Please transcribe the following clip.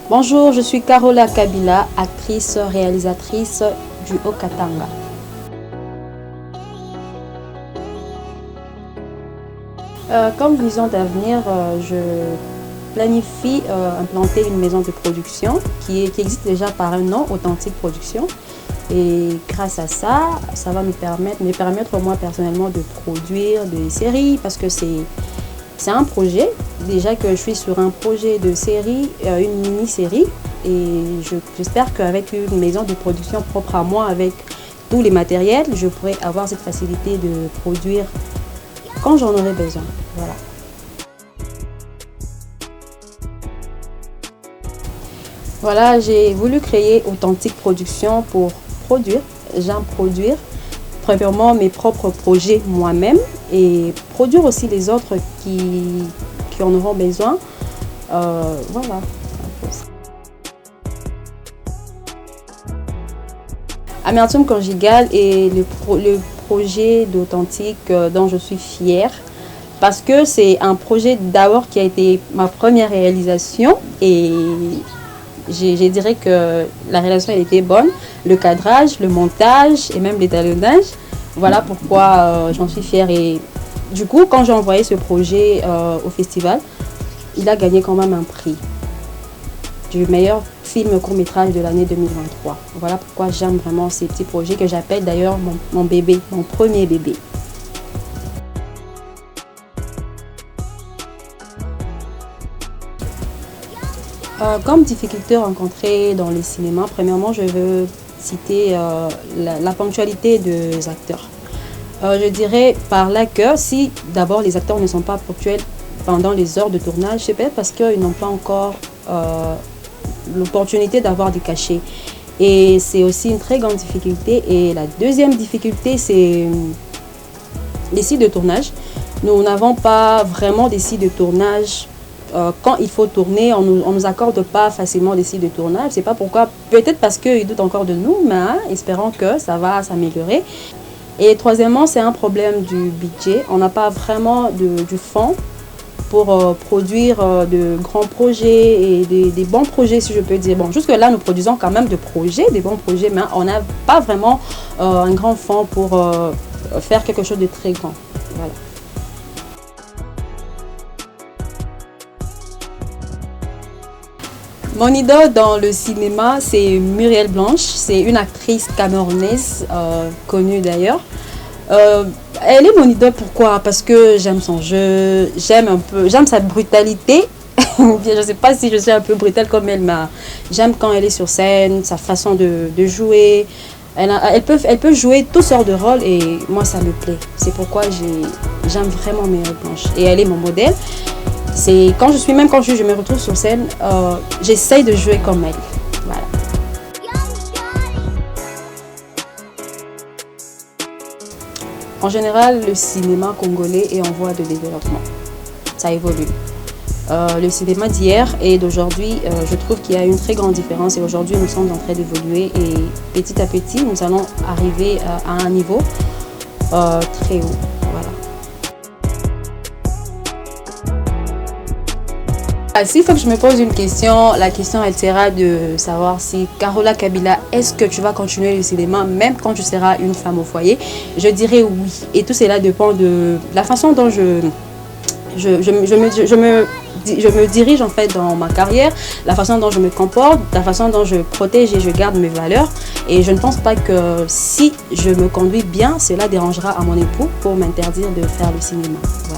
Bonjour, je suis Carola Kabila, actrice, réalisatrice du Haut-Katanga. Comme vision d'avenir, je planifie implanter une maison de production qui existe déjà par un nom, Authentique Production. Et grâce à ça, ça va me permettre moi personnellement de produire des séries parce que c'est un projet. Déjà que je suis sur un projet de série, une mini-série. Et j'espère qu'avec une maison de production propre à moi, avec tous les matériels, je pourrai avoir cette facilité de produire quand j'en aurai besoin. Voilà. Voilà, j'ai voulu créer Authentique Production pour produire. J'aime produire, premièrement mes propres projets moi-même et produire aussi les autres qui en auront besoin. Voilà. Amertume conjugale est le projet d'Authentique dont je suis fière parce que c'est un projet d'abord qui a été ma première réalisation et je dirais que la réalisation elle était bonne, le cadrage, le montage et même l'étalonnage. Voilà pourquoi j'en suis fière. Et du coup, quand j'ai envoyé ce projet au festival, il a gagné quand même un prix du meilleur film court-métrage de l'année 2023. Voilà pourquoi j'aime vraiment ces petits projets que j'appelle d'ailleurs mon bébé, mon premier bébé. Comme difficulté rencontrée dans les cinémas, premièrement, je veux citer la ponctualité des acteurs. Je dirais par là que si d'abord les acteurs ne sont pas ponctuels pendant les heures de tournage, c'est peut-être parce qu'ils n'ont pas encore l'opportunité d'avoir des cachets. Et c'est aussi une très grande difficulté. Et la deuxième difficulté, c'est les sites de tournage. Nous n'avons pas vraiment des sites de tournage. Quand il faut tourner, on nous accorde pas facilement des sites de tournage. C'est pas pourquoi, peut-être parce qu'ils doutent encore de nous, mais espérons que ça va s'améliorer. Et troisièmement, c'est un problème du budget. On n'a pas vraiment du fonds pour produire de grands projets et des bons projets, si je peux dire. Bon, jusque-là, nous produisons quand même des bons projets, mais on n'a pas vraiment un grand fonds pour faire quelque chose de très grand. Voilà. Mon idole dans le cinéma, c'est Muriel Blanche. C'est une actrice camerounaise, connue d'ailleurs. Elle est mon idole, pourquoi? Parce que j'aime son jeu, j'aime sa brutalité. Je ne sais pas si je suis un peu brutale comme elle, mais j'aime quand elle est sur scène, sa façon de jouer. Elle peut jouer toutes sortes de rôles et moi ça me plaît. C'est pourquoi j'aime vraiment Muriel Blanche. Et elle est mon modèle. C'est quand je me retrouve sur scène, j'essaye de jouer comme elle. Voilà. En général, le cinéma congolais est en voie de développement. Ça évolue. Le cinéma d'hier et d'aujourd'hui, je trouve qu'il y a une très grande différence. Et aujourd'hui, nous sommes en train d'évoluer et petit à petit, nous allons arriver à un niveau très haut. Voilà. S'il faut que je me pose une question, la question elle sera de savoir si Carola Kabila, est-ce que tu vas continuer le cinéma même quand tu seras une femme au foyer? Je dirais oui. Et tout cela dépend de la façon dont je me dirige en fait dans ma carrière, la façon dont je me comporte, la façon dont je protège et je garde mes valeurs. Et je ne pense pas que si je me conduis bien, cela dérangera à mon époux pour m'interdire de faire le cinéma. Voilà.